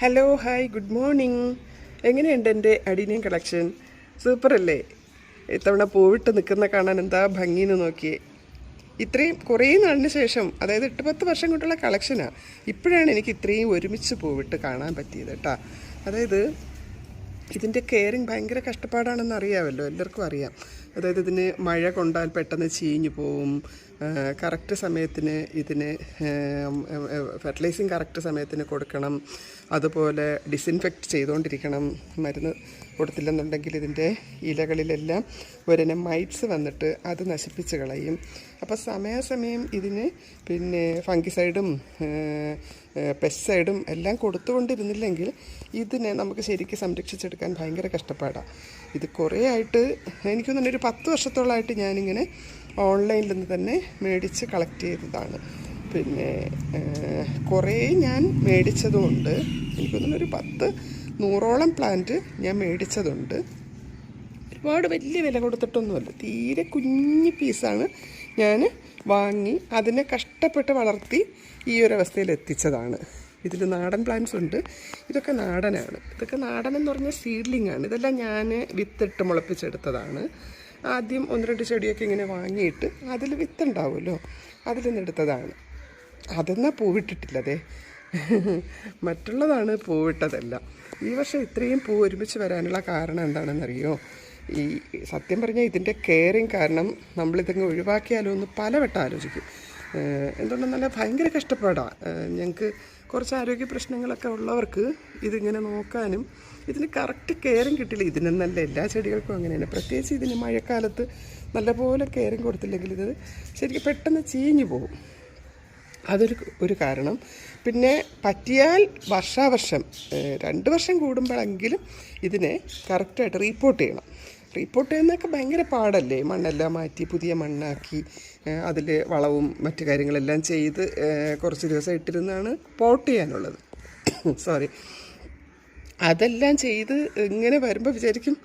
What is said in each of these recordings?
Hello hi good morning. എങ്ങനെയുണ്ട് എൻ്റെ adenium collection? സൂപ്പറല്ലേ? ഇത്തവണ പൂവിട്ട് നിൽക്കുന്ന കാണാൻ എന്താ ഭംഗിന്ന് നോക്കിയേ. ഇത്രയും കുറേ നാളിന് ശേഷം, അതായത് 8-10 വർഷം കൊണ്ടുള്ള കളക്ഷനാണ്. ഇപ്പോഴാണ് എനിക്ക് ഇത്രയും ഒരുമിച്ച് പൂവിട്ട് കാണാൻ പറ്റിയത് കേട്ടോ. അതായത് ഇതിൻ്റെ കെയറിങ് ഭയങ്കര കഷ്ടപ്പാടാണെന്ന് അറിയാമല്ലോ, എല്ലാവർക്കും അറിയാം. അതായത് ഇതിന് മഴ കൊണ്ടാൽ പെട്ടെന്ന് ചീഞ്ഞു പോവും. കറക്റ്റ് സമയത്തിന് ഇതിന് ഫെർട്ടിലൈസിങ് കറക്റ്റ് സമയത്തിന് കൊടുക്കണം. അതുപോലെ ഡിസിൻഫെക്റ്റ് ചെയ്തുകൊണ്ടിരിക്കണം. മരുന്ന് കൊടുത്തില്ലെന്നുണ്ടെങ്കിൽ ഇതിൻ്റെ ഇലകളിലെല്ലാം ഒരെണ്ണം മൈറ്റ്സ് വന്നിട്ട് അത് നശിപ്പിച്ച് കളയും. അപ്പോൾ സമയാസമയം ഇതിന് പിന്നെ ഫംഗിസൈഡും പെസ്റ്റിസൈഡും എല്ലാം കൊടുത്തുകൊണ്ടിരുന്നില്ലെങ്കിൽ ഇതിനെ നമുക്ക് ശരിക്കും സംരക്ഷിച്ചെടുക്കാൻ ഭയങ്കര കഷ്ടപ്പാടാണ്. ഇത് കുറേ ആയിട്ട് എനിക്ക് തോന്നുന്നു ഒരു 10 വർഷത്തോളമായിട്ട് ഞാനിങ്ങനെ ഓൺലൈനിൽ നിന്ന് തന്നെ മേടിച്ച് കളക്ട് ചെയ്തതാണ്. പിന്നെ കുറേ ഞാൻ മേടിച്ചതുകൊണ്ട് എനിക്ക് തോന്നുന്നു ഒരു 100-100ഓളം പ്ലാന്റ് ഞാൻ മേടിച്ചതുണ്ട്. ഒരുപാട് വലിയ വില കൊടുത്തിട്ടൊന്നുമല്ല, തീരെ കുഞ്ഞു പീസാണ് ഞാൻ വാങ്ങി അതിനെ കഷ്ടപ്പെട്ട് വളർത്തി ഈ ഒരു അവസ്ഥയിൽ എത്തിച്ചതാണ്. ഇതിൽ നാടൻ പ്ലാന്റ്സ് ഉണ്ട്. ഇതൊക്കെ നാടനാണ്. ഇതൊക്കെ നാടനെന്ന് പറഞ്ഞാൽ സീഡ്ലിംഗ് ആണ്. ഇതെല്ലാം ഞാൻ വിത്തിട്ട് മുളപ്പിച്ചെടുത്തതാണ്. ആദ്യം 1-2 ചെടിയൊക്കെ ഇങ്ങനെ വാങ്ങിയിട്ട് അതിൽ വിത്തുണ്ടാവുമല്ലോ, അതിൽ നിന്നെടുത്തതാണ്. അതെന്നാൽ പൂവിട്ടിട്ടില്ലതേ, മറ്റുള്ളതാണ് പൂവിട്ടതല്ല. ഈ വർഷം ഇത്രയും പൂ ഒരുമിച്ച് വരാനുള്ള കാരണം എന്താണെന്നറിയോ? ഈ സത്യം പറഞ്ഞാൽ ഇതിൻ്റെ കെയറിങ് കാരണം നമ്മളിതങ്ങ് ഒഴിവാക്കിയാലോ എന്ന് പലവട്ടം ആലോചിക്കും. എന്തുകൊണ്ടെന്നല്ല ഭയങ്കര കഷ്ടപ്പാടാണ്. ഞങ്ങൾക്ക് കുറച്ച് ആരോഗ്യ പ്രശ്നങ്ങളൊക്കെ ഉള്ളവർക്ക് ഇതിങ്ങനെ നോക്കാനും ഇതിന് കറക്റ്റ് കെയറിങ് കിട്ടില്ല. ഇതിനെന്നല്ല, എല്ലാ ചെടികൾക്കും അങ്ങനെയാണ്. പ്രത്യേകിച്ച് ഇതിന് മഴക്കാലത്ത് നല്ലപോലെ കെയറിങ് കൊടുത്തില്ലെങ്കിൽ ഇത് ശരിക്കും പെട്ടെന്ന് ചീഞ്ഞു പോകും. അതൊരു കാരണം. പിന്നെ പറ്റിയാൽ വർഷാവർഷം 2 വർഷം കൂടുമ്പോഴെങ്കിലും ഇതിനെ കറക്റ്റായിട്ട് റീപ്പോർട്ട് ചെയ്യണം. റീപ്പോർട്ട് ചെയ്യുന്നതൊക്കെ ഭയങ്കര പാടല്ലേ. മണ്ണെല്ലാം മാറ്റി പുതിയ മണ്ണാക്കി അതിൽ വളവും മറ്റു കാര്യങ്ങളെല്ലാം ചെയ്ത് കുറച്ച് ദിവസം ഇട്ടിരുന്നാണ് പോട്ട് ചെയ്യാനുള്ളത്. സോറി, അതെല്ലാം ചെയ്ത് ഇങ്ങനെ വരുമ്പോൾ വിചാരിക്കും,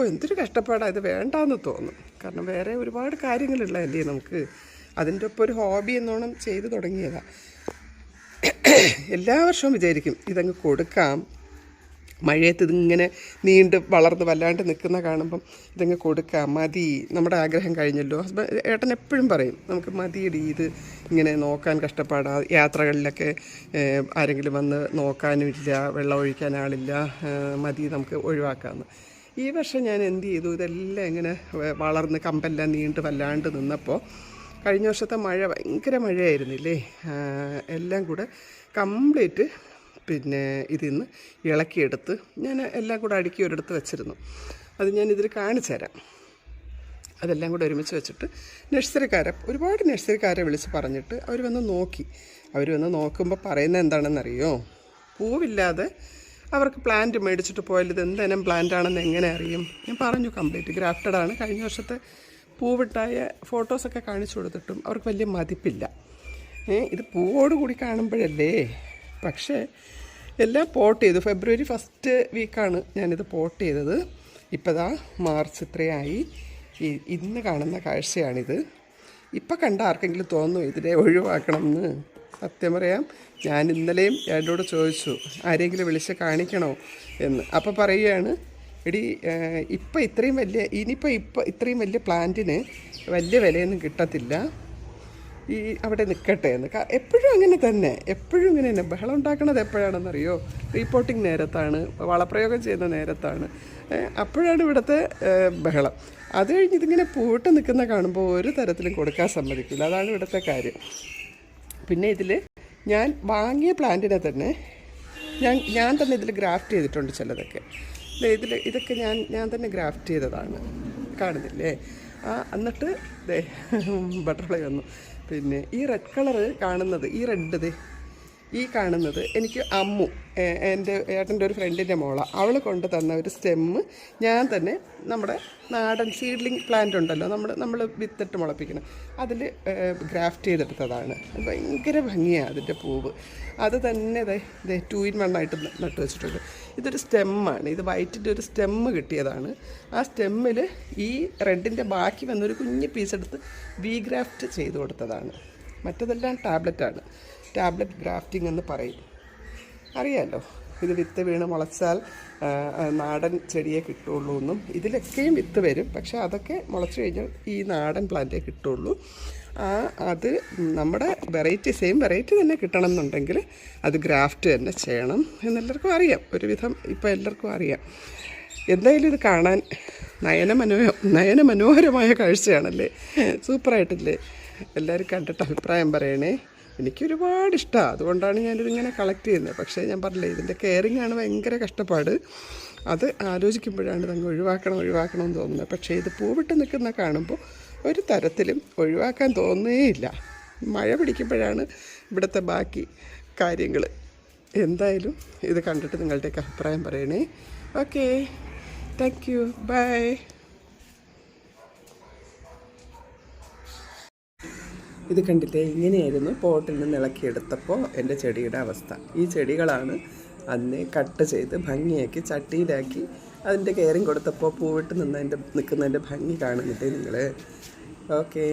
എന്തൊരു കഷ്ടപ്പാടാണ്, ഇത് വേണ്ടാന്ന് തോന്നും. കാരണം വേറെ ഒരുപാട് കാര്യങ്ങളുള്ളതല്ലേ നമുക്ക്. അതിൻ്റെ ഒപ്പം ഒരു ഹോബി എന്നോണം ചെയ്ത് തുടങ്ങിയതാണ്. എല്ലാ വർഷവും വിചാരിക്കും ഇതങ്ങ് കൊടുക്കാം, മഴയത്ത് ഇതിങ്ങനെ നീണ്ട് വളർന്ന് വല്ലാണ്ട് നിൽക്കുന്ന കാണുമ്പം ഇതങ്ങ് കൊടുക്കാം, മതി, നമ്മുടെ ആഗ്രഹം കഴിഞ്ഞല്ലോ. ഏട്ടൻ എപ്പോഴും പറയും, നമുക്ക് മതിയടി ഇത് ഇങ്ങനെ നോക്കാൻ കഷ്ടപ്പാടാണ്, യാത്രകളിലൊക്കെ ആരെങ്കിലും വന്ന് നോക്കാനുമില്ല, വെള്ളം ഒഴിക്കാൻ ആളില്ല, മതി, നമുക്ക് ഒഴിവാക്കാമെന്ന്. ഈ വർഷം ഞാൻ എന്ത് ചെയ്തു, ഇതെല്ലാം ഇങ്ങനെ വളർന്ന് കമ്പെല്ലാം നീണ്ട് വല്ലാണ്ട് നിന്നപ്പോൾ കഴിഞ്ഞ വർഷത്തെ മഴ ഭയങ്കര മഴയായിരുന്നില്ലേ, എല്ലാം കൂടെ കംപ്ലീറ്റ് പിന്നെ ഇതിൽ നിന്ന് ഇളക്കിയെടുത്ത് ഞാൻ എല്ലാം കൂടെ അടുക്കി ഒരിടത്ത് വെച്ചിരുന്നു. അത് ഞാൻ ഇതിൽ കാണിച്ചു തരാം. അതെല്ലാം കൂടെ ഒരുമിച്ച് വെച്ചിട്ട് ഒരുപാട് നഴ്സറിക്കാരെ വിളിച്ച് പറഞ്ഞിട്ട് അവർ വന്ന് നോക്കി. അവർ വന്ന് നോക്കുമ്പോൾ പറയുന്നത് എന്താണെന്നറിയോ? പൂവില്ലാതെ അവർക്ക് പ്ലാന്റ് മേടിച്ചിട്ട് പോയാൽ ഇത് എന്തെങ്കിലും പ്ലാന്റ് ആണെന്ന് എങ്ങനെ അറിയും? ഞാൻ പറഞ്ഞു, കംപ്ലീറ്റ് ഗ്രാഫ്റ്റഡാണ്. കഴിഞ്ഞ വർഷത്തെ പൂവിട്ടായ ഫോട്ടോസൊക്കെ കാണിച്ചു കൊടുത്തിട്ടും അവർക്ക് വലിയ മതിപ്പില്ല. ഇത് പൂവോടുകൂടി കാണുമ്പോഴല്ലേ. പക്ഷേ എല്ലാം പോട്ട് ചെയ്തു. ഫെബ്രുവരി 1st വീക്കാണ് ഞാനിത് പോട്ട് ചെയ്തത്. ഇപ്പോൾ ദാ മാർച്ച് ഇത്രയായി. ഇന്ന് കാണുന്ന കാഴ്ചയാണിത്. ഇപ്പം കണ്ട ആർക്കെങ്കിലും തോന്നുന്നു ഇതിനെ ഒഴിവാക്കണം എന്ന്? സത്യം പറയാം, ഞാൻ ഇന്നലെയും എന്നോട് ചോദിച്ചു, ആരെങ്കിലും വിളിച്ച് കാണിക്കണോ എന്ന്. അപ്പോൾ പറയുകയാണ്, എടി ഇപ്പം ഇനിയിപ്പോൾ ഇത്രയും വലിയ പ്ലാന്റിന് വലിയ വിലയൊന്നും കിട്ടത്തില്ല, അവിടെ നിൽക്കട്ടെ എന്ന്. എപ്പോഴും അങ്ങനെ തന്നെ, എപ്പോഴും ഇങ്ങനെ തന്നെ. ബഹളം ഉണ്ടാക്കണത് എപ്പോഴാണെന്നറിയോ? റീപ്പോർട്ടിങ് നേരത്താണ്, വളപ്രയോഗം ചെയ്യുന്ന നേരത്താണ്. അപ്പോഴാണ് ഇവിടുത്തെ ബഹളം. അത് കഴിഞ്ഞ് ഇതിങ്ങനെ പൂവിട്ട് നിൽക്കുന്ന കാണുമ്പോൾ ഒരു തരത്തിലും കൊടുക്കാൻ സമ്മതിക്കില്ല. അതാണ് ഇവിടുത്തെ കാര്യം. പിന്നെ ഇതിൽ ഞാൻ വാങ്ങിയ പ്ലാന്റിനെ തന്നെ ഞാൻ തന്നെ ഇതിൽ ഗ്രാഫ്റ്റ് ചെയ്തിട്ടുണ്ട് ചിലതൊക്കെ. ഇതൊക്കെ ഞാൻ തന്നെ ഗ്രാഫ്റ്റ് ചെയ്തതാണ്, കാണുന്നില്ലേ? എന്നിട്ട് ബട്ടർഫ്ലൈ വന്നു. പിന്നെ ഈ റെഡ് കളറ് കാണുന്നത്, ഈ കാണുന്നത് എനിക്ക് അമ്മു, എൻ്റെ ഏട്ടൻ്റെ ഒരു ഫ്രണ്ടിൻ്റെ മോളാണ്, അവൾ കൊണ്ട് തന്ന ഒരു സ്റ്റെമ്മ് ഞാൻ തന്നെ നമ്മുടെ നാടൻ സീഡ്ലിംഗ് പ്ലാന്റ് ഉണ്ടല്ലോ, നമ്മൾ വിത്തിട്ട് മുളപ്പിക്കണം, അതിൽ ഗ്രാഫ്റ്റ് ചെയ്തെടുത്തതാണ്. അത് ഭയങ്കര ഭംഗിയാണ് അതിൻ്റെ പൂവ്. അത് തന്നെ 2 in 1 ആയിട്ട് നട്ട് വെച്ചിട്ടുണ്ട്. ഇതൊരു സ്റ്റെമ്മാണ്, ഇത് വൈറ്റിൻ്റെ ഒരു സ്റ്റെമ്മ് കിട്ടിയതാണ്. ആ സ്റ്റെമ്മിൽ ഈ റെഡിൻ്റെ ബാക്കി വന്നൊരു കുഞ്ഞ് പീസ് എടുത്ത് ഗ്രാഫ്റ്റ് ചെയ്ത് കൊടുത്തതാണ്. മറ്റതെല്ലാം ടാബ്ലറ്റാണ്. ടാബ്ലറ്റ് ഗ്രാഫ്റ്റിംഗ് എന്ന് പറയും, അറിയാമല്ലോ. ഇത് വിത്ത് വീണ് മുളച്ചാൽ നാടൻ ചെടിയെ കിട്ടുള്ളൂ എന്നും. ഇതിലൊക്കെയും വിത്ത് വരും, പക്ഷേ അതൊക്കെ മുളച്ച് കഴിഞ്ഞാൽ ഈ നാടൻ പ്ലാന്റേ കിട്ടുള്ളൂ. അത് നമ്മുടെ സെയിം വെറൈറ്റി തന്നെ കിട്ടണം എന്നുണ്ടെങ്കിൽ അത് ഗ്രാഫ്റ്റ് തന്നെ ചെയ്യണം എന്നെല്ലാവർക്കും അറിയാം, ഒരുവിധം ഇപ്പോൾ എല്ലാവർക്കും അറിയാം. എന്തായാലും ഇത് കാണാൻ നയനമനോഹരമായ കാഴ്ചയാണല്ലേ, സൂപ്പറായിട്ടില്ലേ? എല്ലാവരും കണ്ടിട്ട് അഭിപ്രായം പറയണേ. എനിക്കൊരുപാട് ഇഷ്ടമാണ്, അതുകൊണ്ടാണ് ഞാനിതിങ്ങനെ കളക്ട് ചെയ്യുന്നത്. പക്ഷേ ഞാൻ പറഞ്ഞില്ലേ, ഇതിൻ്റെ കെയറിങ് ആണ് ഭയങ്കര കഷ്ടപ്പാട്. അത് ആലോചിക്കുമ്പോഴാണ് ഇതങ്ങ് ഒഴിവാക്കണമെന്ന് തോന്നുന്നത്. പക്ഷേ ഇത് പൂവിട്ട് നിൽക്കുന്ന കാണുമ്പോൾ ഒരു തരത്തിലും ഒഴിവാക്കാൻ തോന്നുകയില്ല. മഴ പിടിക്കുമ്പോഴാണ് ഇവിടുത്തെ ബാക്കി കാര്യങ്ങൾ. എന്തായാലും ഇത് കണ്ടിട്ട് നിങ്ങളുടെയൊക്കെ അഭിപ്രായം പറയണേ. Okay, thank you, bye. ഇത് കണ്ടില്ലേ, ഇങ്ങനെയായിരുന്നു പോട്ടിൽ നിന്ന് ഇളക്കിയെടുത്തപ്പോൾ എൻ്റെ ചെടിയുടെ അവസ്ഥ. ഈ ചെടികളാണ് അന്നേ കട്ട് ചെയ്ത് ഭംഗിയാക്കി ചട്ടിയിലാക്കി അതിൻ്റെ കെയറിങ് കൊടുത്തപ്പോൾ പൂവിട്ട് നിൽക്കുന്നതിൻ്റെ ഭംഗി കാണുന്നില്ലേ നിങ്ങൾ? ഓക്കെ.